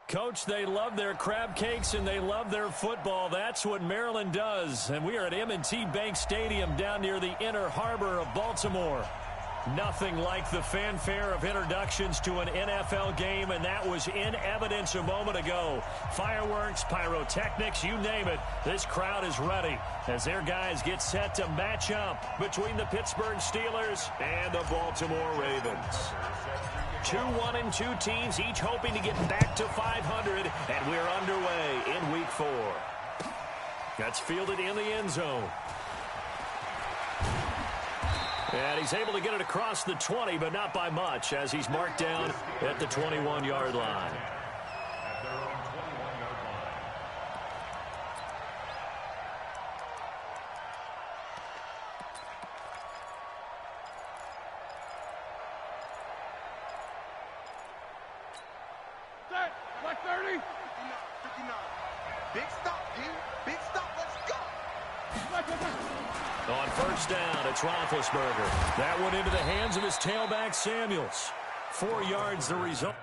Coach, they love their crab cakes and they love their football. That's what Maryland does. And we are at M&T Bank Stadium down near the inner harbor of Baltimore. Nothing like the fanfare of introductions to an NFL game, and that was in evidence a moment ago. Fireworks, pyrotechnics, you name it. This crowd is ready as their guys get set to match up between the Pittsburgh Steelers and the Baltimore Ravens. 2-1-2 teams, each hoping to get back to 500, and we're underway in Week 4. That's fielded in the end zone. And he's able to get it across the 20, but not by much, as he's marked down at the 21-yard line. Black 30. 59. Big stop, dude. Big stop. Let's go. On first down, it's Roethlisberger. That one into the hands of his tailback, Samuels. 4 yards the result.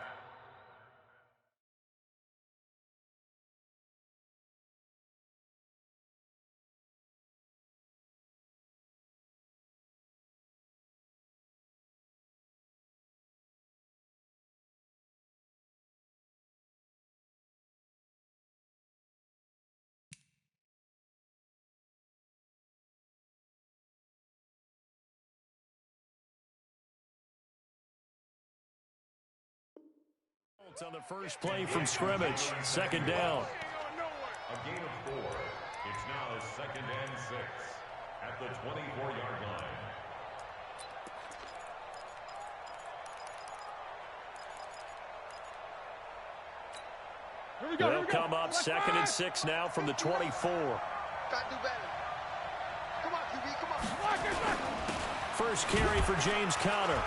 On the first play from scrimmage, second down. A gain of 4. It's now 2nd and 6 at the 24-yard line. They'll come up 2nd and 6 now from the 24. Gotta do better. Come on, QB, come on. First carry for James Conner.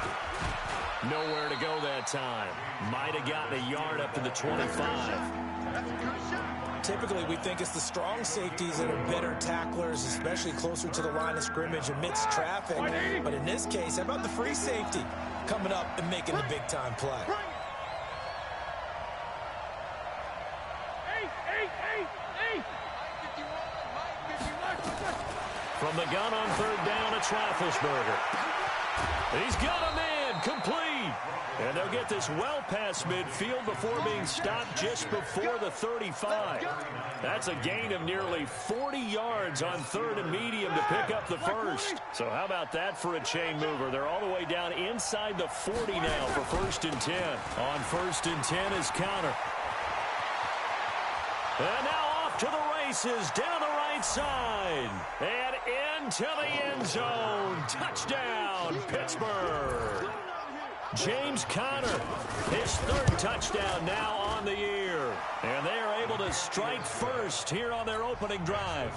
Nowhere to go that time. Might have gotten a yard up to the 25. That's a good shot. Typically, we think it's the strong safeties that are better tacklers, especially closer to the line of scrimmage amidst traffic. But in this case, how about the free safety coming up and making the big-time play? From the gun on third down, it's Roethlisberger. He's got a man complete. And they'll get this well past midfield before being stopped just before the 35. That's a gain of nearly 40 yards on third and medium to pick up the first. So how about that for a chain mover? They're all the way down inside the 40 now for 1st and 10. On 1st and 10 is Conner. And now off to the races down the right side. And into the end zone. Touchdown, Pittsburgh. James Conner, his 3rd touchdown now on the year. And they are able to strike first here on their opening drive.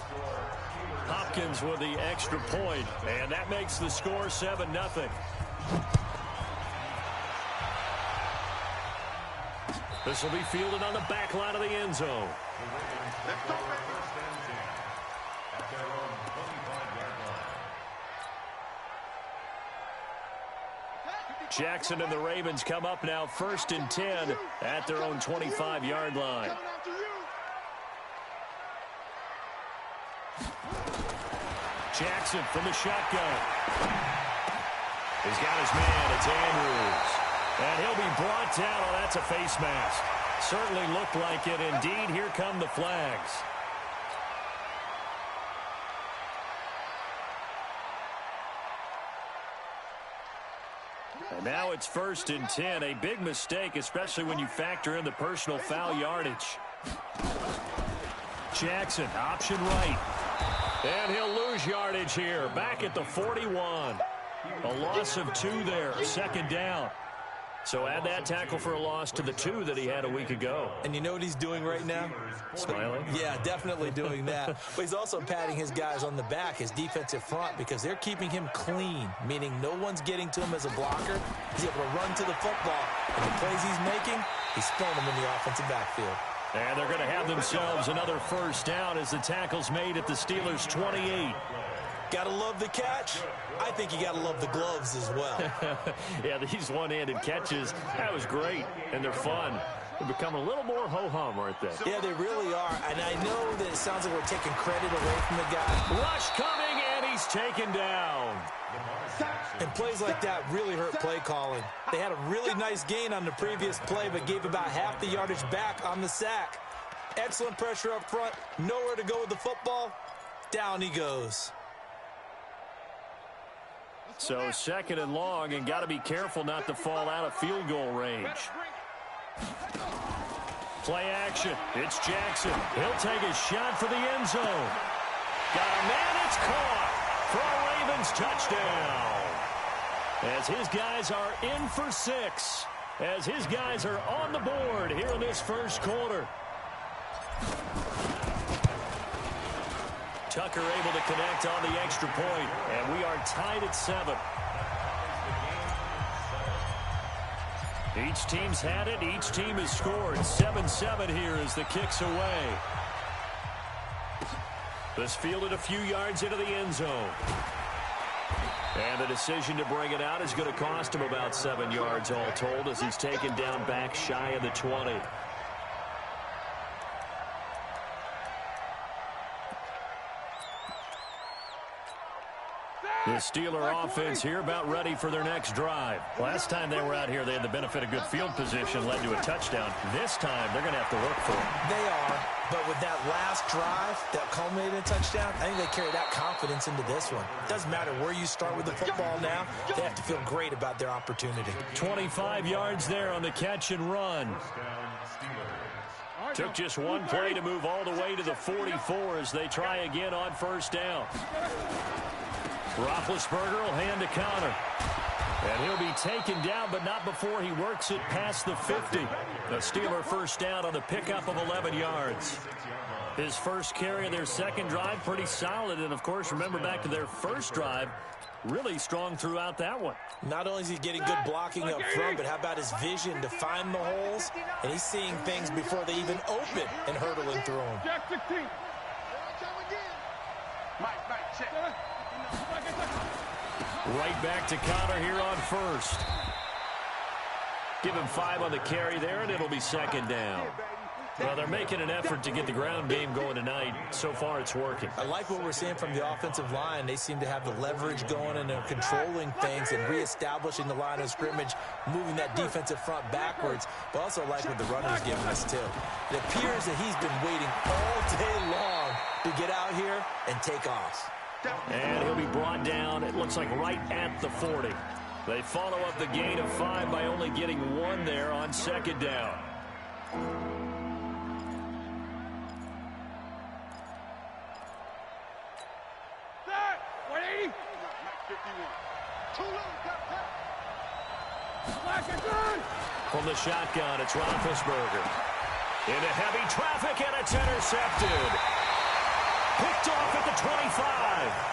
Hopkins with the extra point, and that makes the score 7-0. This will be fielded on the back line of the end zone. Jackson and the Ravens come up now 1st and 10 at their own 25-yard line. Jackson from the shotgun. He's got his man. It's Andrews. And he'll be brought down. Oh, that's a face mask. Certainly looked like it. Indeed, here come the flags. And now it's 1st and 10. A big mistake, especially when you factor in the personal foul yardage. Jackson, option right. And he'll lose yardage here. Back at the 41. A loss of 2 there. 2nd down. So add that tackle for a loss to the 2 that he had a week ago. And you know what he's doing right now? Smiling? Yeah, definitely doing that. But he's also patting his guys on the back, his defensive front, because they're keeping him clean, meaning no one's getting to him as a blocker. He's able to run to the football. And the plays he's making, he's throwing them in the offensive backfield. And they're going to have themselves another first down as the tackle's made at the Steelers' 28. Gotta love the catch. I think you gotta love the gloves as well. Yeah, these one-handed catches, that was great, and they're fun. They're becoming a little more ho-hum, aren't they? Yeah, they really are. And I know that it sounds like we're taking credit away from the guy. Rush coming, and he's taken down. And plays like that really hurt play calling. They had a really nice gain on the previous play, but gave about half the yardage back on the sack. Excellent pressure up front. Nowhere to go with the football. Down he goes. So 2nd and long, and got to be careful not to fall out of field goal range. Play action. It's Jackson. He'll take a shot for the end zone. Got a man. It's caught for a Ravens touchdown. As his guys are in for 6. As his guys are on the board here in this first quarter. Tucker able to connect on the extra point, and we are tied at 7. Each team's had it. Each team has scored. 7-7 here as the kick's away. This fielded a few yards into the end zone. And the decision to bring it out is going to cost him about 7 yards all told as he's taken down back shy of the 20. The Steeler offense here about ready for their next drive. Last time they were out here, they had the benefit of good field position, led to a touchdown. This time, they're going to have to work for it. They are, but with that last drive that culminated in a touchdown, I think they carry that confidence into this one. It doesn't matter where you start with the football now. They have to feel great about their opportunity. 25 yards there on the catch and run. Took just one play to move all the way to the 44 as they try again on first down. Roethlisberger will hand to Connor. And he'll be taken down, but not before he works it past the 50. The Steeler first down on the pickup of 11 yards. His first carry of their second drive, pretty solid. And, of course, remember back to their first drive, really strong throughout that one. Not only is he getting good blocking up front, but how about his vision to find the holes? And he's seeing things before they even open and hurdling through them. Right back to Connor here on first. Give him 5 on the carry there, and it'll be second down. Well, they're making an effort to get the ground game going tonight. So far, it's working. I like what we're seeing from the offensive line. They seem to have the leverage going, and they're controlling things and reestablishing the line of scrimmage, moving that defensive front backwards. But also like what the runner's giving us, too. It appears that he's been waiting all day long to get out here and take off. And he'll be brought down, it looks like right at the 40. They follow up the gain of 5 by only getting 1 there on second down. From the shotgun, it's Roethlisberger. Into heavy traffic, and it's intercepted. Picked off at the 25.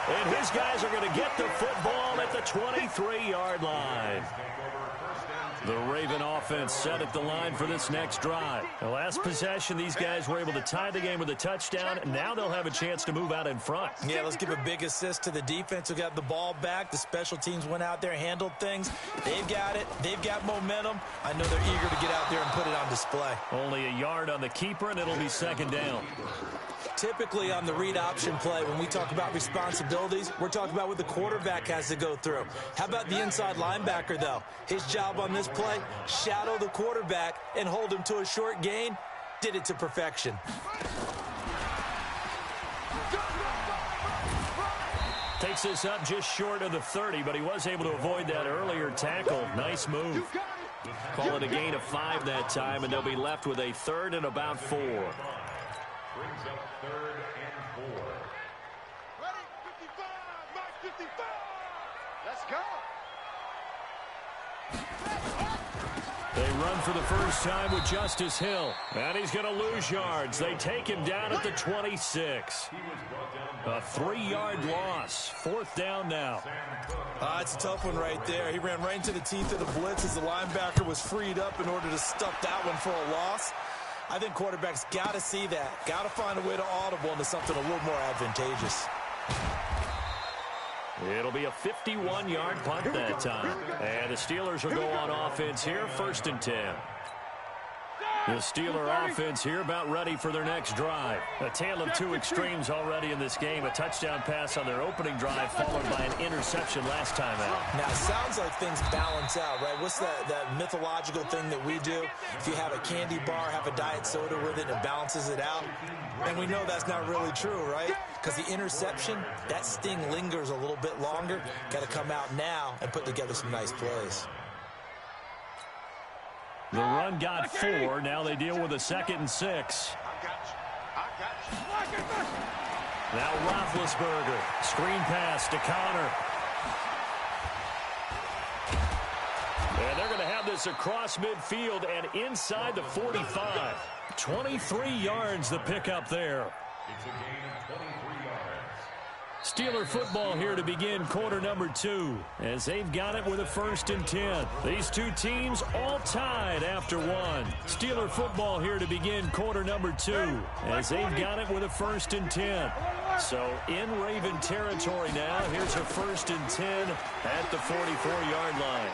And his guys are going to get the football at the 23-yard line. The Raven offense set at the line for this next drive. The last possession, these guys were able to tie the game with a touchdown. Now they'll have a chance to move out in front. Yeah, let's give a big assist to the defense who got the ball back. The special teams went out there, handled things. They've got it. They've got momentum. I know they're eager to get out there and put it on display. Only a yard on the keeper, and it'll be second down. Typically on the read option play, when we talk about responsibilities, we're talking about what the quarterback has to go through. How about the inside linebacker, though? His job on this play, shadow the quarterback and hold him to a short gain. Did it to perfection. Takes this up just short of the 30, but he was able to avoid that earlier tackle. Nice move. Call it a gain of 5 that time, and they'll be left with a 3rd and about 4. Brings up 3rd and 4. Ready? 55, Mike 55. Let's go. They run for the first time with Justice Hill. And he's going to lose yards. They take him down at the 26. A 3-yard loss. 4th down now. It's a tough one right there. He ran right into the teeth of the blitz as the linebacker was freed up in order to stuff that one for a loss. I think quarterbacks got to see that. Got to find a way to audible into something a little more advantageous. It'll be a 51-yard punt that time. And the Steelers will go on offense here, 1st and 10. The Steeler offense here about ready for their next drive. A tale of two extremes already in this game. A touchdown pass on their opening drive followed by an interception last time out. Now, it sounds like things balance out, right? What's that mythological thing that we do? If you have a candy bar, have a diet soda with it, and it balances it out. And we know that's not really true, right? Because the interception, that sting lingers a little bit longer. Got to come out now and put together some nice plays. The run got 4. Now they deal with a 2nd and 6. Now Roethlisberger. Screen pass to Connor. And they're going to have this across midfield and inside the 45. 23 yards the pickup there. It's a gain of 23 yards. Steeler football here to begin quarter number 2 as they've got it with a 1st and 10. These two teams all tied after 1. Steeler football here to begin quarter number 2 as they've got it with a 1st and 10. So in Raven territory now, here's a 1st and 10 at the 44-yard line.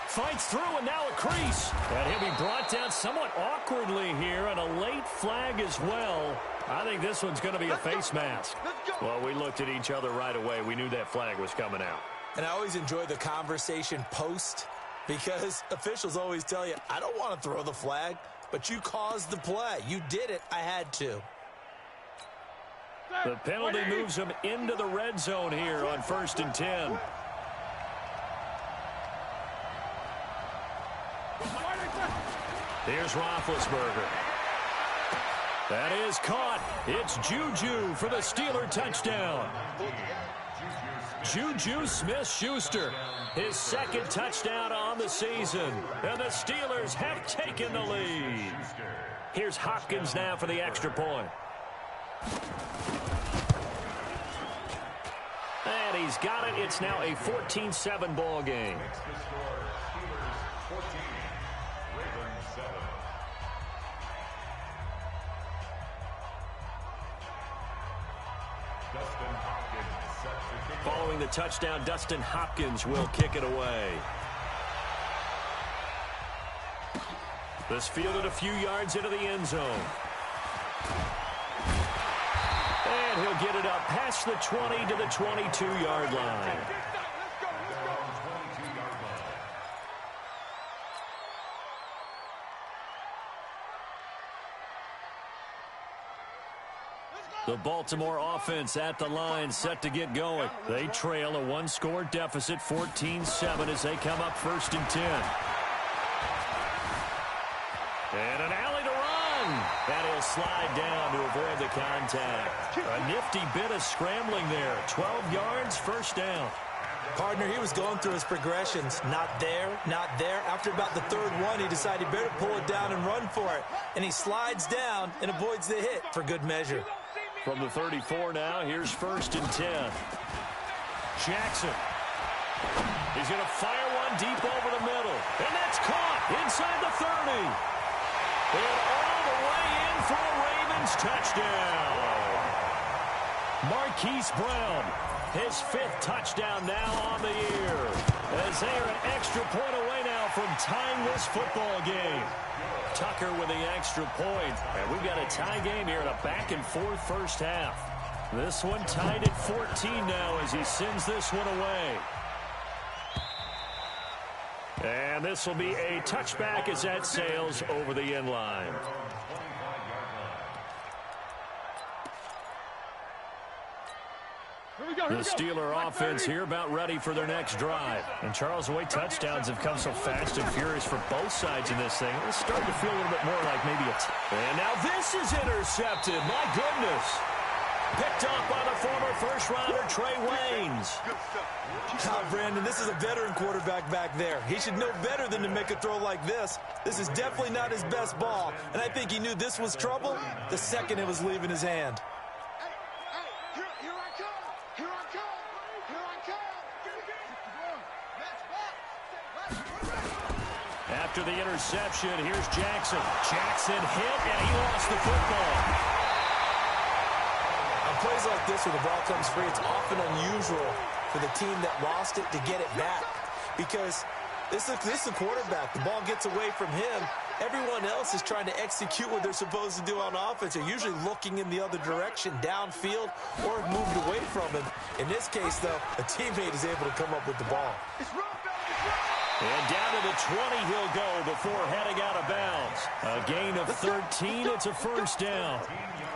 Fights through and now a crease. And he'll be brought down somewhat awkwardly here and a late flag as well. I think this one's going to be a face mask. Well, we looked at each other right away. We knew that flag was coming out. And I always enjoy the conversation post because officials always tell you, I don't want to throw the flag, but you caused the play. You did it. I had to. The penalty moves them into the red zone here on 1st and 10. Here's Roethlisberger. That is caught. It's Juju for the Steeler touchdown. Juju Smith-Schuster, his 2nd touchdown on the season. And the Steelers have taken the lead. Here's Hopkins now for the extra point. And he's got it. It's now a 14-7 ball game. Following the touchdown, Dustin Hopkins will kick it away. This fielded a few yards into the end zone. And he'll get it up past the 20 to the 22-yard line. The Baltimore offense at the line, set to get going. They trail a 1-score deficit, 14-7, as they come up 1st and 10. And an alley to run. And he'll slide down to avoid the contact. A nifty bit of scrambling there. 12 yards, 1st down. Partner, he was going through his progressions. Not there, not there. After about the 3rd one, he decided he better pull it down and run for it. And he slides down and avoids the hit for good measure. From the 34 now, here's 1st and 10. Jackson. He's going to fire one deep over the middle. And that's caught inside the 30. And all the way in for a Ravens touchdown. Marquise Brown, his 5th touchdown now on the year. As they are an extra point away now from tying this football game. Tucker with the extra point. And we've got a tie game here in a back-and-forth first half. This one tied at 14 now as he sends this one away. And this will be a touchback as that sails over the end line. The Steeler offense here about ready for their next drive. And Charles, the way touchdowns have come so fast and furious for both sides in this thing, it's starting to feel a little bit more like maybe and now this is intercepted. My goodness. Picked up by the former first-rounder Trey Waynes. Brandon, this is a veteran quarterback back there. He should know better than to make a throw like this. This is definitely not his best ball. And I think he knew this was trouble the second it was leaving his hand. After the interception, here's Jackson. Jackson hit, and he lost the football. On plays like this where the ball comes free, it's often unusual for the team that lost it to get it back. Because this is a quarterback. The ball gets away from him, Everyone else is trying to execute what they're supposed to do on offense. They're usually looking in the other direction, downfield, or have moved away from him. In this case, though, a teammate is able to come up with the ball. And down to the 20 he'll go before heading out of bounds. A gain of 13. It's a first down.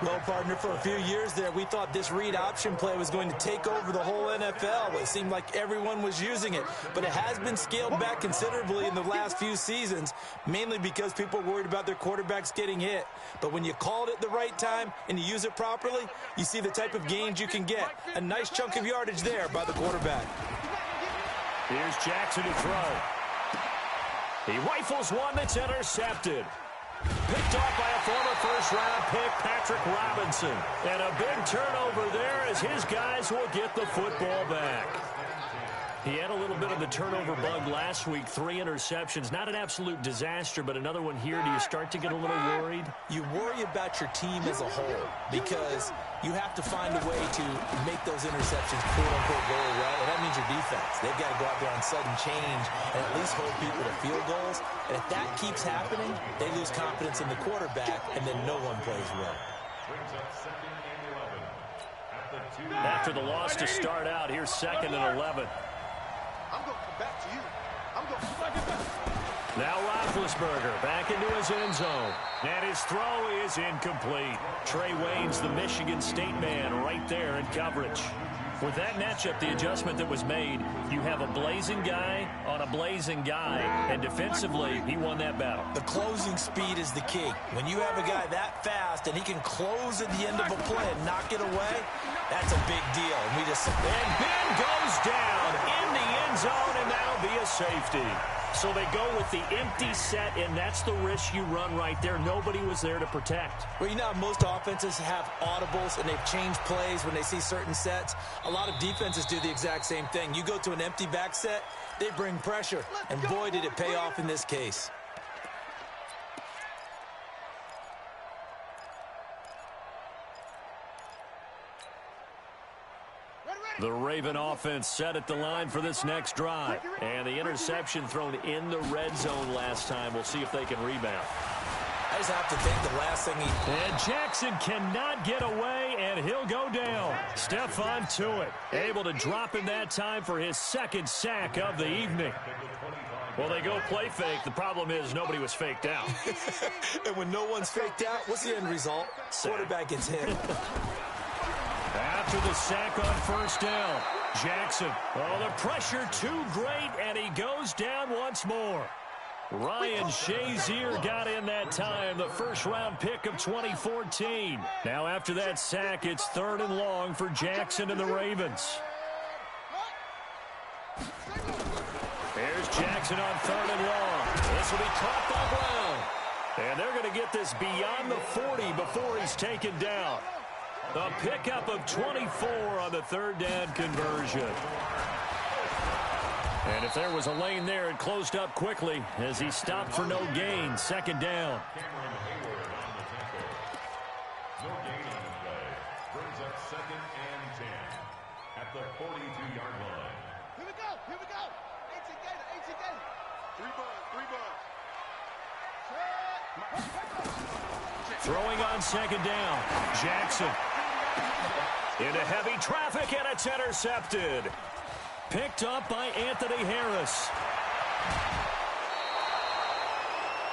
Well, partner, for a few years there, we thought this read option play was going to take over the whole NFL. It seemed like everyone was using it, but it has been scaled back considerably in the last few seasons, mainly because people are worried about their quarterbacks getting hit. But when you call it at the right time and you use it properly, you see the type of gains you can get. A nice chunk of yardage there by the quarterback. Here's Jackson to throw. He rifles one that's intercepted. Picked off by a former first-round pick, Patrick Robinson. And a big turnover there as his guys will get the football back. He had a little bit of the turnover bug last week, 3 interceptions. Not an absolute disaster, but another one here. Do you start to get a little worried? You worry about your team as a whole because you have to find a way to make those interceptions, quote-unquote, go away, and that means your defense. They've got to go out there on sudden change and at least hold people to field goals. And if that keeps happening, they lose confidence in the quarterback, and then no one plays well. After the loss to start out, here's 2nd and 11. I'm going to come back to you. I'm going to come back. Now Roethlisberger back into his end zone. And his throw is incomplete. Trey Waynes, the Michigan State man, right there in coverage. With that matchup, the adjustment that was made, you have a blazing guy on a blazing guy, and defensively, he won that battle. The closing speed is the key. When you have a guy that fast and he can close at the end of a play and knock it away, that's a big deal. And Ben goes down in the end zone, and that'll be a safety. So they go with the empty set, and that's the risk you run right there. Nobody was there to protect. Well, you know, most offenses have audibles, and they've changed plays when they see certain sets. A lot of defenses do the exact same thing. You go to an empty back set, they bring pressure, and boy, did it pay off in this case. The Raven offense set at the line for this next drive. And the interception thrown in the red zone last time. We'll see if they can rebound. I just have to think the last thing And Jackson cannot get away, and he'll go down. Stephon Tuitt able to drop in that time for his 2nd sack of the evening. Well, they go play fake. The problem is nobody was faked out. And when no one's faked out, what's the end result? Quarterback gets hit. After the sack on first down, Jackson. Oh, the pressure too great, and he goes down once more. Ryan Shazier got in that time, the first-round pick of 2014. Now after that sack, it's 3rd and long for Jackson and the Ravens. Here's Jackson on 3rd and long. This will be caught by Brown. And they're going to get this beyond the 40 before he's taken down. A pickup of 24 on the 3rd down conversion. And if there was a lane there, it closed up quickly as he stopped for no gain. 2nd down. No gain on the play. Brings up 2nd and 10 at the 42-yard line. Here we go. Here we go. 18 gainer. 3 buns. Throwing on 2nd down. Jackson. Into heavy traffic, and it's intercepted. Picked up by Anthony Harris.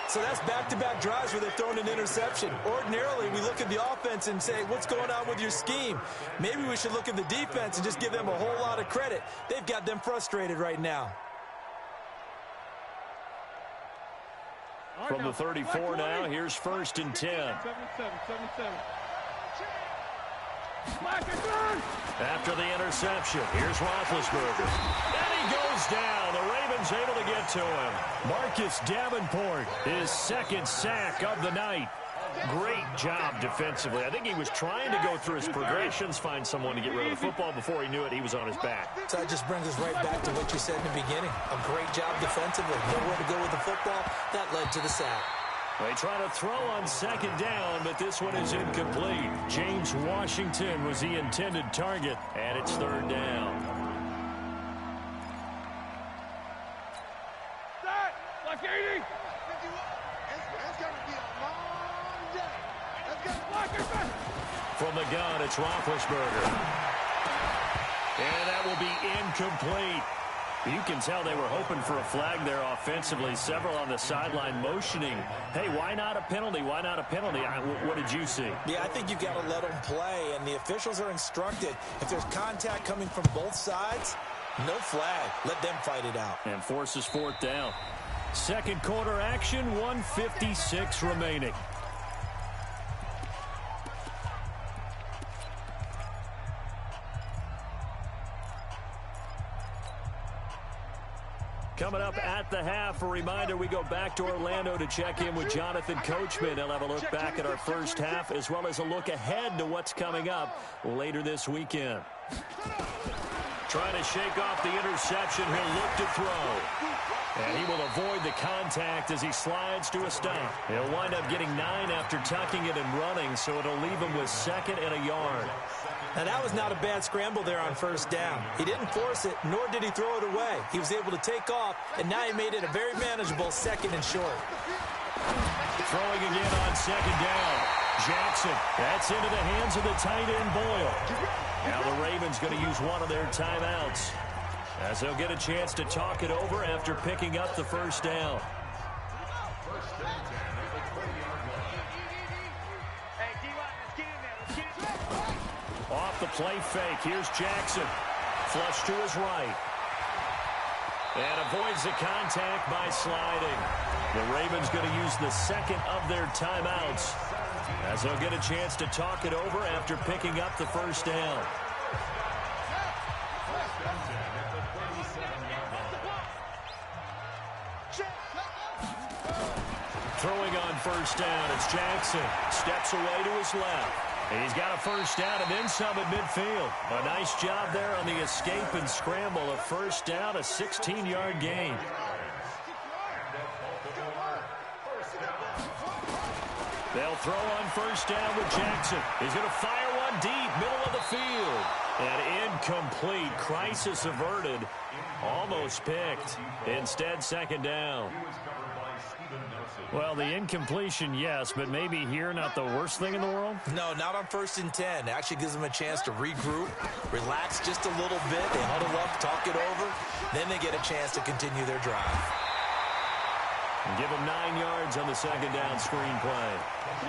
So that's back-to-back drives where they've thrown an interception. Ordinarily, we look at the offense and say, what's going on with your scheme? Maybe we should look at the defense and just give them a whole lot of credit. They've got them frustrated right now. From the 34 now, here's 1st and 10. 7-7. After the interception, here's Roethlisberger. And he goes down. The Ravens able to get to him. Marcus Davenport, his 2nd sack of the night. Great job defensively. I think he was trying to go through his progressions, find someone to get rid of the football. Before he knew it, he was on his back. So that just brings us right back to what you said in the beginning. A great job defensively. Nowhere to go with the football. That led to the sack. They try to throw on 2nd down, but this one is incomplete. James Washington was the intended target, and it's 3rd down. Like 80. From the gun, it's Roethlisberger. And that will be incomplete. You can tell they were hoping for a flag there offensively. Several on the sideline motioning, hey, why not a penalty? Why not a penalty? What did you see? Yeah, I think you've got to let them play, and the officials are instructed. If there's contact coming from both sides, no flag. Let them fight it out. And forces fourth down. Second quarter action, 1:56 remaining. Coming up at the half, a reminder, we go back to Orlando to check in with Jonathan Coachman. He'll have a look back at our first half as well as a look ahead to what's coming up later this weekend. Trying to shake off the interception. He'll look to throw. And he will avoid the contact as he slides to a stop. He'll wind up getting 9 after tucking it and running, so it'll leave him with 2nd and a yard. Now, that was not a bad scramble there on first down. He didn't force it, nor did he throw it away. He was able to take off, and now he made it a very manageable 2nd and short. Throwing again on 2nd down. Jackson, that's into the hands of the tight end, Boyle. Now the Ravens going to use one of their timeouts, as they'll get a chance to talk it over after picking up the first down. Off the play fake, here's Jackson. Flush to his right. And avoids the contact by sliding. The Ravens going to use the 2nd of their timeouts, as they'll get a chance to talk it over after picking up the first down. Throwing on first down, it's Jackson. Steps away to his left. He's got a first down and then some at midfield. A nice job there on the escape and scramble. A first down, a 16-yard gain. They'll throw on first down with Jackson. He's going to fire one deep, middle of the field. And incomplete. Crisis averted. Almost picked. Instead, 2nd down. Well, the incompletion, yes, but maybe here not the worst thing in the world? No, not on 1st and 10. It actually gives them a chance to regroup, relax just a little bit. They huddle up, talk it over. Then they get a chance to continue their drive. And give them 9 yards on the 2nd down screen play.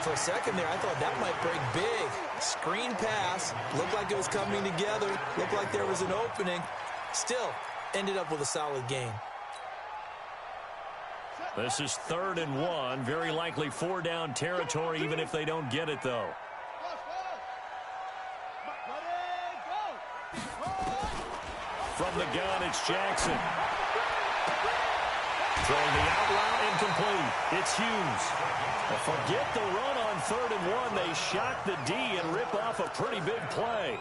For a second there, I thought that might break big. Screen pass. Looked like it was coming together. Looked like there was an opening. Still, ended up with a solid gain. This is 3rd and 1. Very likely 4-down territory, even if they don't get it, though. From the gun, it's Jackson. Throwing the out route, incomplete. It's Hughes. Forget the run on 3rd and 1. They shock the D and rip off a pretty big play.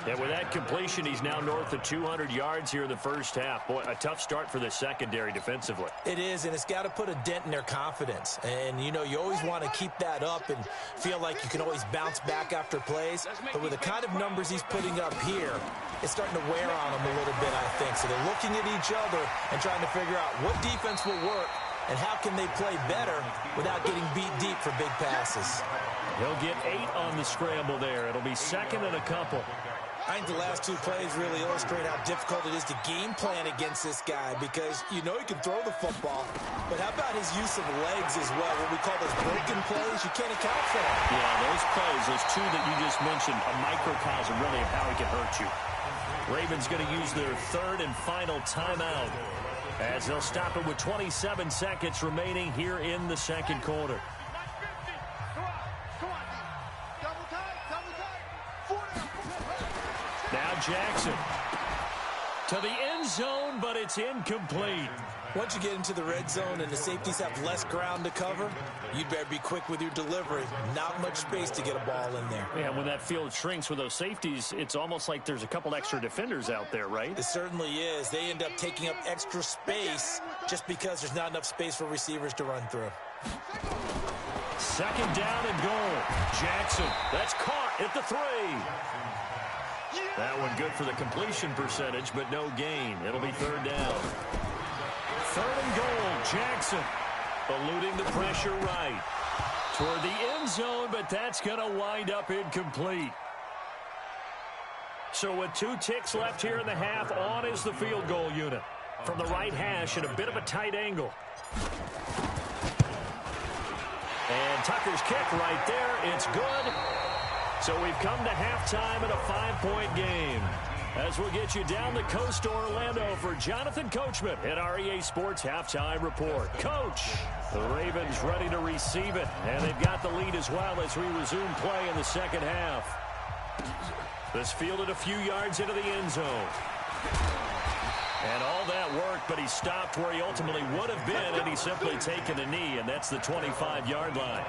And with that completion, he's now north of 200 yards here in the first half. Boy, a tough start for the secondary defensively. It is, and it's got to put a dent in their confidence. And, you know, you always want to keep that up and feel like you can always bounce back after plays. But with the kind of numbers he's putting up here, it's starting to wear on them a little bit, I think. So they're looking at each other and trying to figure out what defense will work and how can they play better without getting beat deep for big passes. He'll get 8 on the scramble there. It'll be 2nd and a couple. I think the last 2 plays really illustrate how difficult it is to game plan against this guy, because you know he can throw the football, but how about his use of legs as well? What we call those broken plays, you can't account for them. Yeah, those plays, those 2 that you just mentioned, a microcosm really of how he can hurt you. Ravens going to use their 3rd and final timeout, as they'll stop it with 27 seconds remaining here in the second quarter. Now Jackson to the end zone, but it's incomplete. Once you get into the red zone and the safeties have less ground to cover, you'd better be quick with your delivery. Not much space to get a ball in there. Yeah, when that field shrinks with those safeties, it's almost like there's a couple extra defenders out there, right? It certainly is. They end up taking up extra space just because there's not enough space for receivers to run through. 2nd down and goal. Jackson, that's caught at the 3. That one good for the completion percentage, but no gain. It'll be 3rd down. 3rd and goal, Jackson eluding the pressure right. Toward the end zone, but that's going to wind up incomplete. So with 2 ticks left here in the half, on is the field goal unit. From the right hash at a bit of a tight angle. And Tucker's kick right there. It's good. So we've come to halftime in a 5-point game. As we'll get you down the coast to Orlando for Jonathan Coachman at our EA Sports Halftime Report. Coach, the Ravens ready to receive it, and they've got the lead as well as we resume play in the second half. This fielded a few yards into the end zone. And all that worked, but he stopped where he ultimately would have been, and he's simply taken a knee, and that's the 25-yard line.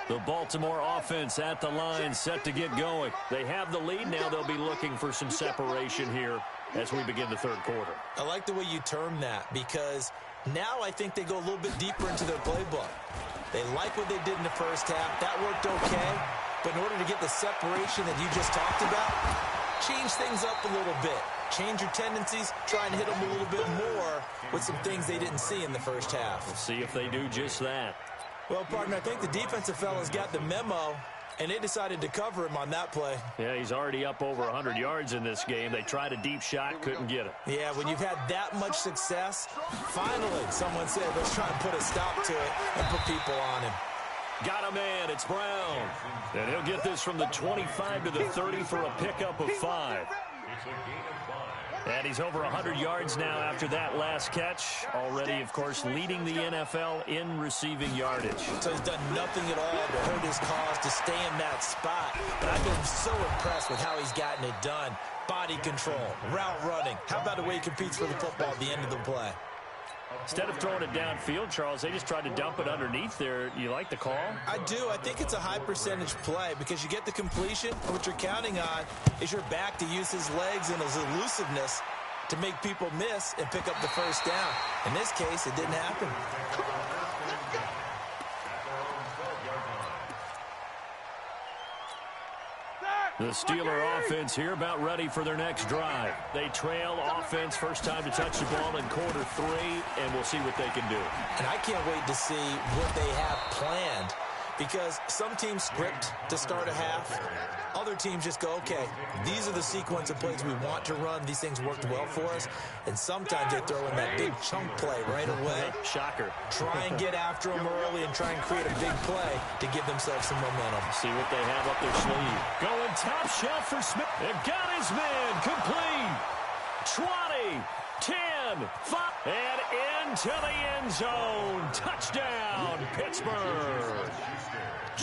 The Baltimore offense at the line, set to get going. They have the lead. Now they'll be looking for some separation here as we begin the third quarter. I like the way you term that, because now I think they go a little bit deeper into their playbook. They like what they did in the first half. That worked okay. But in order to get the separation that you just talked about, change things up a little bit. Change your tendencies, try and hit them a little bit more with some things they didn't see in the first half. We'll see if they do just that. Well, partner, I think the defensive fellas got the memo, and they decided to cover him on that play. Yeah, he's already up over 100 yards in this game. They tried a deep shot, couldn't get it. Yeah, when you've had that much success, finally someone said, let's try and put a stop to it and put people on him. Got a man, it's Brown. And he'll get this from the 25 to the 30 for a pickup of 5. And he's over 100 yards now after that last catch. Already, of course, leading the NFL in receiving yardage. So he's done nothing at all to hurt his cause, to stay in that spot. But I've been so impressed with how he's gotten it done. Body control, route running. How about the way he competes for the football at the end of the play? Instead of throwing it downfield, Charles, they just tried to dump it underneath there. You like the call? I do. I think it's a high percentage play because you get the completion, and what you're counting on is your back to use his legs and his elusiveness to make people miss and pick up the first down. In this case, it didn't happen. The Steeler offense here about ready for their next drive. They trail offense, first time to touch the ball in quarter 3, and we'll see what they can do. And I can't wait to see what they have planned, because some teams script to start a half. Other teams just go, okay, these are the sequence of plays we want to run. These things worked well for us. And sometimes they throw in that big chunk play right away. Shocker. Try and get after them early and try and create a big play to give themselves some momentum. See what they have up their sleeve. Going top shelf for Smith. They've got his man complete. 20, 10, 5, and into the end zone. Touchdown, Pittsburgh.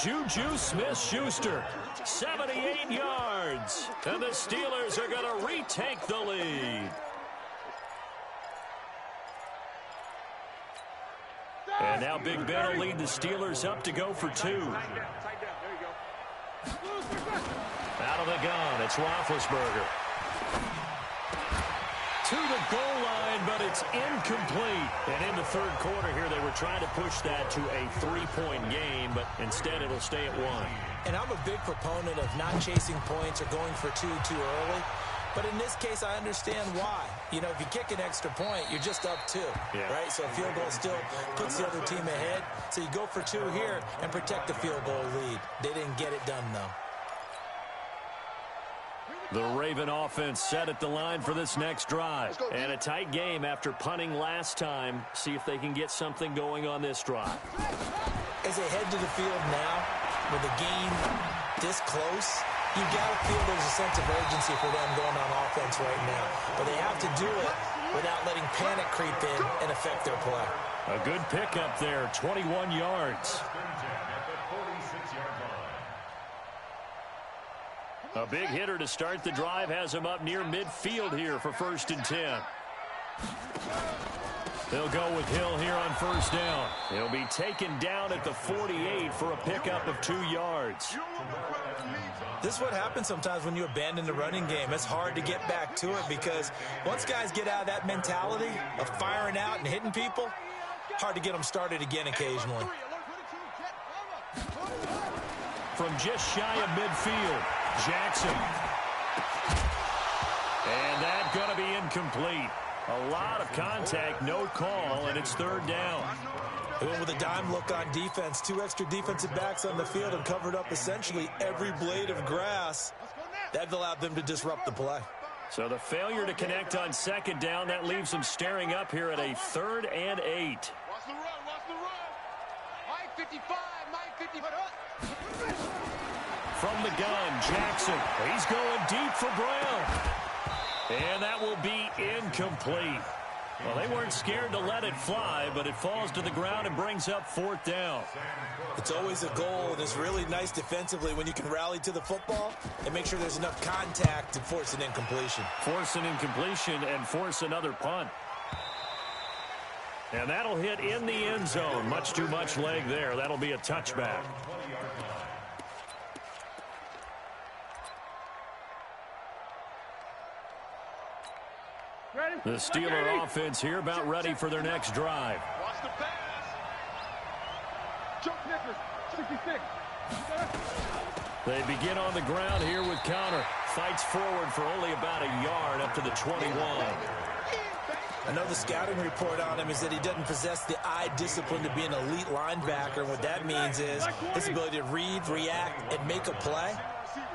Juju Smith-Schuster, 78 yards. And the Steelers are going to retake the lead. And now Big Ben will lead the Steelers up to go for 2. Out of the gun, it's Roethlisberger. To the goal line, but it's incomplete. And in the third quarter here, they were trying to push that to a 3-point game, but instead it'll stay at 1. And I'm a big proponent of not chasing points or going for 2 too early. But in this case, I understand why. You know, if you kick an extra point, you're just up 2, right? So a field goal still puts the other team ahead. So you go for 2 here and protect the field goal lead. They didn't get it done, though. The Raven offense set at the line for this next drive. And a tight game after punting last time. See if they can get something going on this drive. As they head to the field now, with the game this close, you've got to feel there's a sense of urgency for them going on offense right now. But they have to do it without letting panic creep in and affect their play. A good pickup there, 21 yards. A big hitter to start the drive has him up near midfield here for 1st and 10. They'll go with Hill here on first down. He'll be taken down at the 48 for a pickup of 2 yards. This is what happens sometimes when you abandon the running game. It's hard to get back to it because once guys get out of that mentality of firing out and hitting people, hard to get them started again occasionally. From just shy of midfield, Jackson. And that going to be incomplete. A lot of contact, no call, and it's third down. They went with a dime look on defense. 2 extra defensive backs on the field and covered up essentially every blade of grass. That allowed them to disrupt the play. So the failure to connect on second down, that leaves them staring up here at a 3rd and 8. Watch the run, watch the run. Mike 55, Mike 55. From the gun, Jackson. He's going deep for Brown. And that will be incomplete. Well, they weren't scared to let it fly, but it falls to the ground and brings up 4th down. It's always a goal, and it's really nice defensively when you can rally to the football and make sure there's enough contact to force an incompletion. Force an incompletion and force another punt. And that'll hit in the end zone. Much too much leg there. That'll be a touchback. The Steeler offense here about ready for their next drive. Watch the pass. Joe Nicholas, 66. They begin on the ground here with Connor. Fights forward for only about a yard up to the 21. I know the scouting report on him is that he doesn't possess the eye discipline to be an elite linebacker. And what that means is his ability to read, react, and make a play.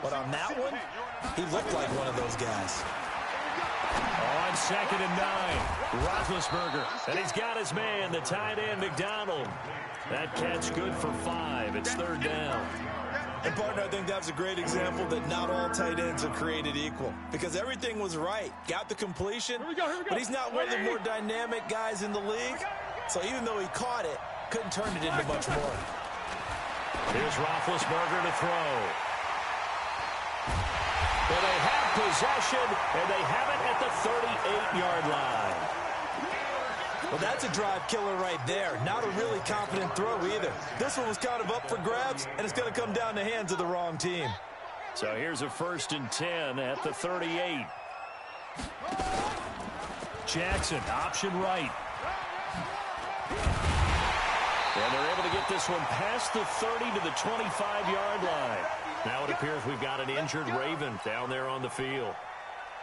But on that one, he looked like one of those guys. On 2nd and 9, Roethlisberger, and he's got his man, the tight end, McDonald. That catch good for 5. It's 3rd down. And, partner, I think that's a great example that not all tight ends are created equal. Because everything was right. Got the completion, but he's not one of the more dynamic guys in the league. So even though he caught it, couldn't turn it into much more. Here's Roethlisberger to throw. Well, they have possession, and they have it at the 38-yard line. Well, that's a drive killer right there. Not a really confident throw either. This one was kind of up for grabs, and it's going to come down the hands of the wrong team. So here's a 1st and 10 at the 38. Jackson, option right. And they're able to get this one past the 30 to the 25-yard line. Now it appears we've got an injured Raven down there on the field.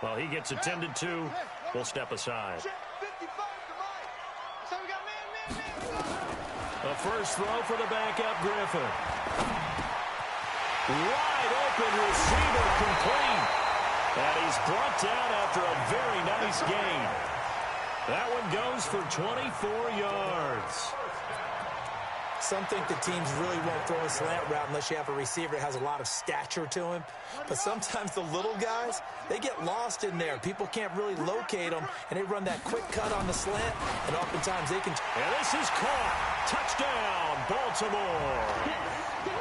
Well, he gets attended to. We'll step aside. A first throw for the backup Griffin. Wide open receiver complete. And he's brought down after a very nice gain. That one goes for 24 yards. Some think the teams really won't throw a slant route unless you have a receiver that has a lot of stature to him. But sometimes the little guys, they get lost in there. People can't really locate them, and they run that quick cut on the slant, and oftentimes they can... And this is caught. Touchdown, Baltimore.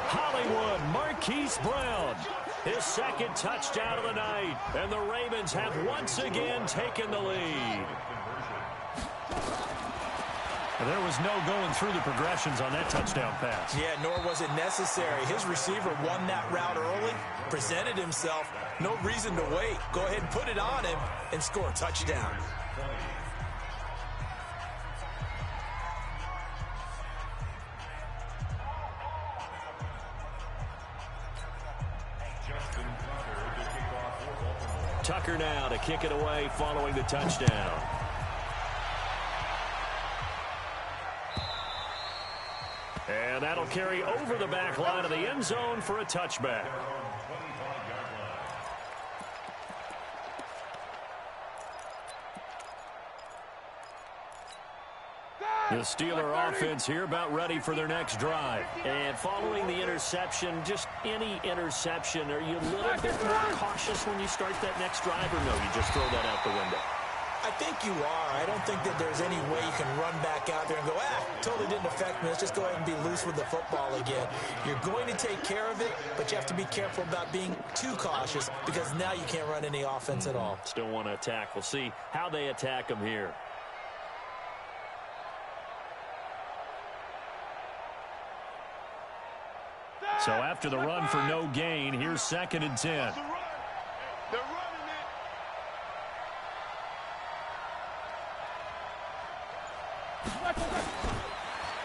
Hollywood Marquise Brown. His 2nd touchdown of the night. And the Ravens have once again taken the lead. There was no going through the progressions on that touchdown pass. Yeah, nor was it necessary. His receiver won that route early, presented himself. No reason to wait. Go ahead and put it on him and score a touchdown. Tucker now to kick it away following the touchdown. And that'll carry over the back line of the end zone for a touchback. The Steeler offense here about ready for their next drive. And following the interception, just any interception, are you a little bit more cautious when you start that next drive, or no, you just throw that out the window? I think you are. I don't think that there's any way you can run back out there and go, totally didn't affect me. Let's just go ahead and be loose with the football again. You're going to take care of it, but you have to be careful about being too cautious because now you can't run any offense at all. Still want to attack. We'll see how they attack them here. So after the run for no gain, here's 2nd and 10.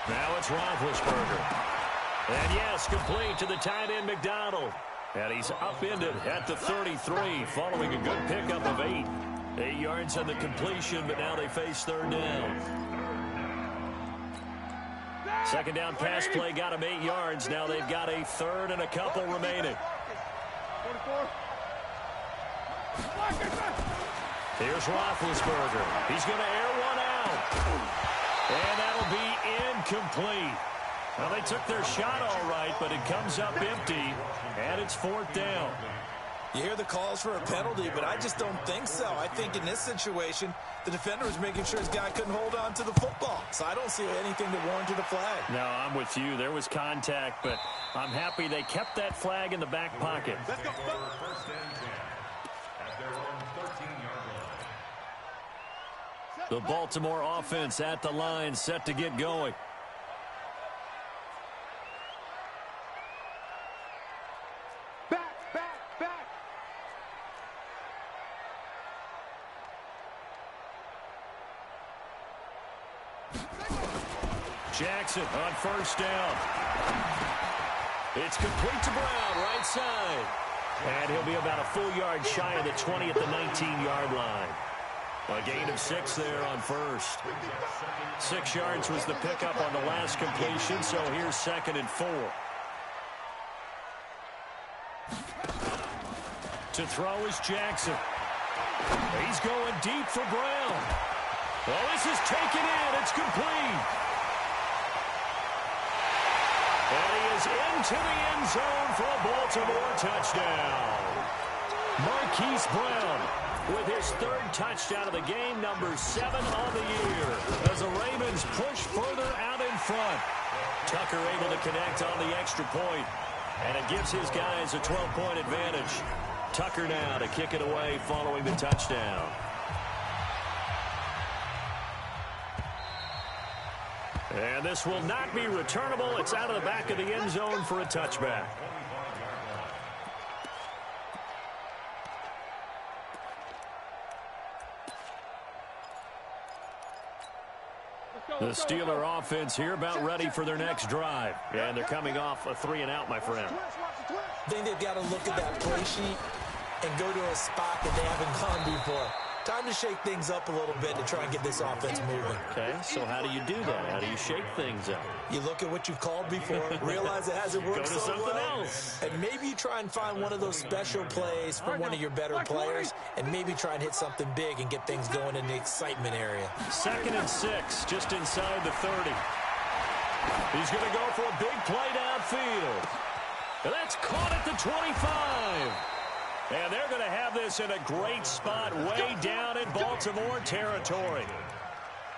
Now it's Roethlisberger. And yes, complete to the tight end McDonald. And he's upended at the 33 following a good pickup of 8. 8 yards on the completion, but now they face third down. Second down pass play got them 8 yards. Now they've got a third and a couple remaining. Here's Roethlisberger. He's going to air one out. And that'll be incomplete. Well, they took their shot all right, but it comes up empty, and it's fourth down. You hear the calls for a penalty, but I just don't think so. I think in this situation, the defender was making sure his guy couldn't hold on to the football. So I don't see anything that warranted a flag. No, I'm with you. There was contact, but I'm happy they kept that flag in the back pocket. Let's go. First and 10 at their own 13-yard line. The Baltimore offense at the line, set to get going. Jackson on first down. It's complete to Brown, right side. And he'll be about a full yard shy of the 20 at the 19-yard line. A gain of 6 there on first. 6 yards was the pickup on the last completion, so here's 2nd and 4. To throw is Jackson. He's going deep for Brown. Well, this is taken in. It's complete. And he is into the end zone for a Baltimore touchdown. Marquise Brown with his 3rd touchdown of the game, number 7 on the year, as the Ravens push further out in front. Tucker able to connect on the extra point, and it gives his guys a 12-point advantage. Tucker now to kick it away following the touchdown. And this will not be returnable. It's out of the back of the end zone for a touchback. The Steeler offense here about ready for their next drive. And they're coming off a 3-and-out, my friend. I think they've got to look at that play sheet and go to a spot that they haven't gone before. Time to shake things up a little bit to try and get this offense moving. Okay, so how do you do that? How do you shake things up? You look at what you've called before, realize it hasn't worked Go to so something well, else. and maybe you try and find one of those special plays from one of your better players, and maybe try and hit something big and get things going in the excitement area. 2nd and 6, just inside the 30. He's going to go for a big play downfield. And that's caught at the 25. And they're going to have this in a great spot way down in Baltimore territory.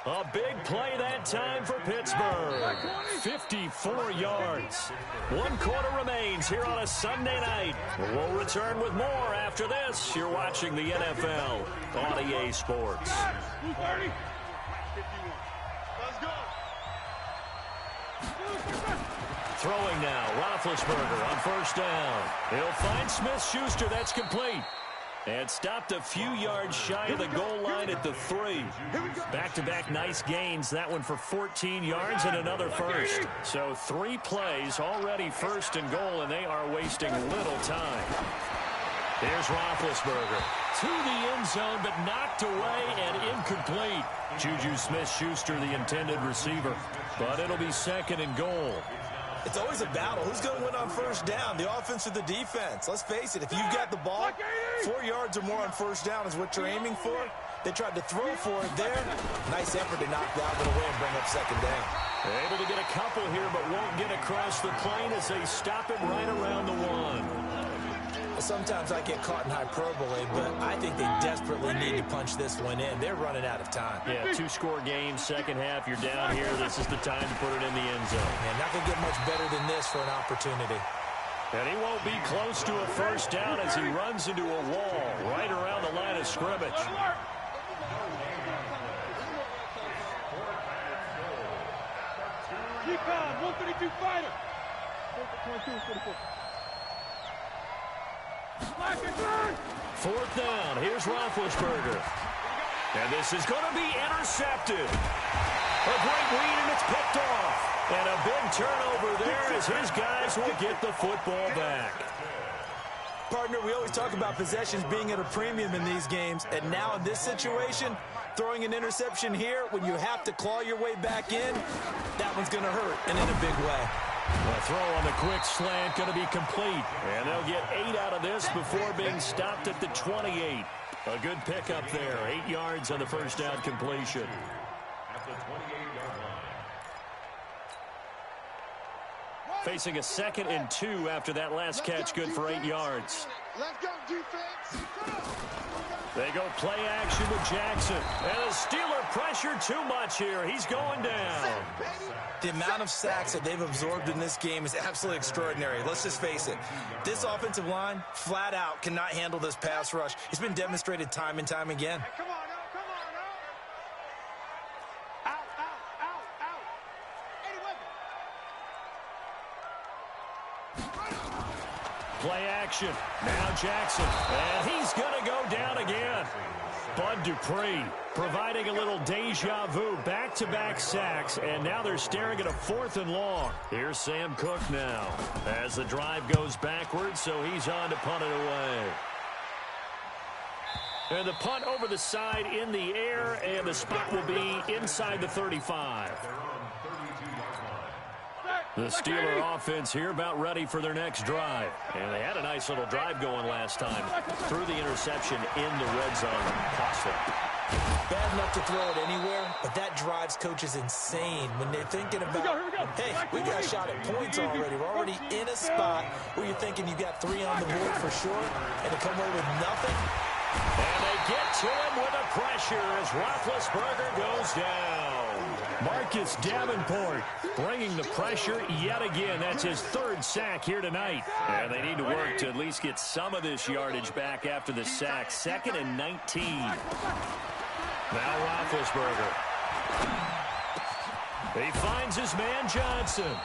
A big play that time for Pittsburgh. 54 yards. 1 quarter remains here on a Sunday night. We'll return with more after this. You're watching the NFL on EA Sports. Throwing now, Roethlisberger on first down. He'll find Smith-Schuster. That's complete. And stopped a few yards shy of the goal line at the 3. Back-to-back nice gains. That one for 14 yards and another first. So 3 plays already 1st and goal, and they are wasting little time. Here's Roethlisberger to the end zone, but knocked away and incomplete. Juju Smith-Schuster, the intended receiver. But it'll be 2nd and goal. It's always a battle. Who's going to win on first down, the offense or the defense? Let's face it, if you've got the ball, 4 yards or more on first down is what you're aiming for. They tried to throw for it there. Nice effort to knock that one away and bring up 2nd down. They're able to get a couple here, but won't get across the plane as they stop it right around the 1. Sometimes I get caught in hyperbole, but I think they desperately need to punch this one in. They're running out of time. Yeah, 2-score game, second half, you're down here. This is the time to put it in the end zone. Man, nothing get much better than this for an opportunity. And he won't be close to a first down as he runs into a wall right around the line of scrimmage. Recon, 132 fighter. 4th down. Here's Roethlisberger. And this is going to be intercepted. A great read, and it's picked off. And a big turnover there as his guys will get the football back. partner, we always talk about possessions being at a premium in these games, and now in this situation, throwing an interception here when you have to claw your way back in, that one's going to hurt, and in a big way. The throw on the quick slant going to be complete. And they'll get 8 out of this before being stopped at the 28. A good pickup there. 8 yards on the first down completion. At the 28-yard line. Facing a 2nd and 2 after that last catch, good for 8 yards. Let's go, defense. They go play action with Jackson. And the Steeler pressure too much here. He's going down. The amount of sacks that they've absorbed in this game is absolutely extraordinary. Let's just face it. This offensive line, flat out, cannot handle this pass rush. It's been demonstrated time and time again. Hey, come on, come on, out. Eddie, Play action. Now Jackson. And he's going to go down again. Bud Dupree providing a little deja vu. Back-to-back sacks. And now they're staring at a 4th and long. Here's Sam Cook now as the drive goes backwards, so he's on to punt it away. And the punt over the side in the air, and the spot will be inside the 35. The Steeler offense here about ready for their next drive. And they had a nice little drive going last time. Threw the interception in the red zone. Cost them. Bad enough to throw it anywhere, but that drives coaches insane when they're thinking about, hey, we got a shot at points already. We're already in a spot where you're thinking you got 3 on the board for sure, and to come away with nothing. And they get to him with the pressure as Roethlisberger goes down. Marcus Davenport bringing the pressure yet again. That's his 3rd sack here tonight. And they need to work to at least get some of this yardage back after the sack. 2nd and 19. Now Roethlisberger. He finds his man Johnson.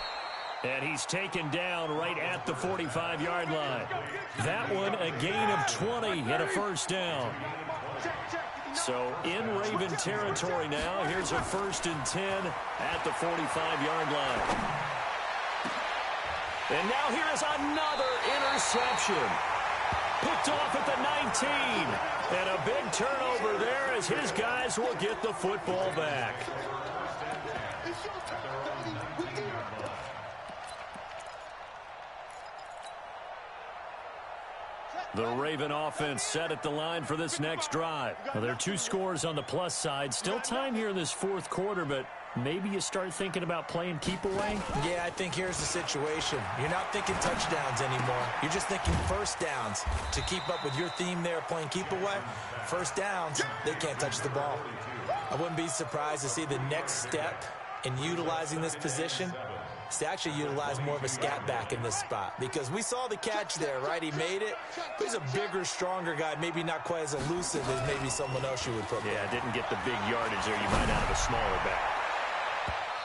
And he's taken down right at the 45-yard line. That one a gain of 20 and a first down. So in Raven territory now. Here's a 1st and 10 at the 45-yard line. And now here is another interception. Picked off at the 19. And a big turnover there as his guys will get the football back. The Raven offense set at the line for this next drive. Well, there are 2 scores on the plus side. Still time here in this 4th quarter, but maybe you start thinking about playing keep away? Yeah, I think here's the situation. You're not thinking touchdowns anymore. You're just thinking first downs. To keep up with your theme there, playing keep away, first downs, they can't touch the ball. I wouldn't be surprised to see the next step in utilizing this position is to actually utilize more of a scat back in this spot. Because we saw the catch there, right? He made it. But he's a bigger, stronger guy, maybe not quite as elusive as maybe someone else you would put there. Yeah, didn't get the big yardage there. You might have a smaller back.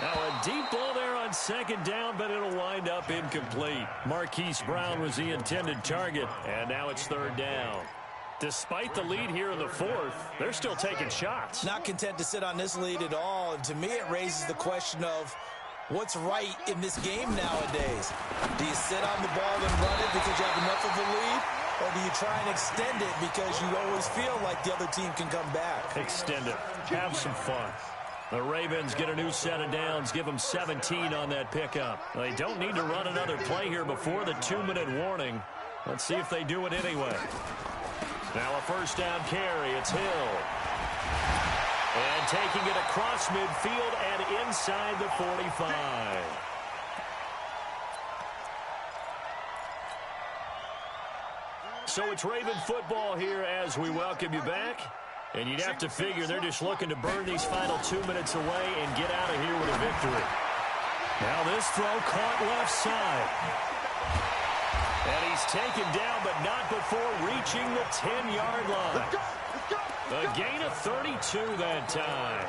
Now a deep ball there on 2nd down, but it'll wind up incomplete. Marquise Brown was the intended target, and now it's 3rd down. Despite the lead here in the 4th, they're still taking shots. Not content to sit on this lead at all. And to me, it raises the question of what's right in this game nowadays. Do you sit on the ball and run it because you have enough of a lead? Or do you try and extend it because you always feel like the other team can come back? Extend it. Have some fun. The Ravens get a new set of downs, give them 17 on that pickup. They don't need to run another play here before the 2-minute warning. Let's see if they do it anyway. Now a 1st down carry. It's Hill. And taking it across midfield and inside the 45. So it's Raven football here as we welcome you back. And you'd have to figure they're just looking to burn these final 2 minutes away and get out of here with a victory. Now this throw caught left side. And he's taken down, but not before reaching the 10-yard line. A gain of 32 that time.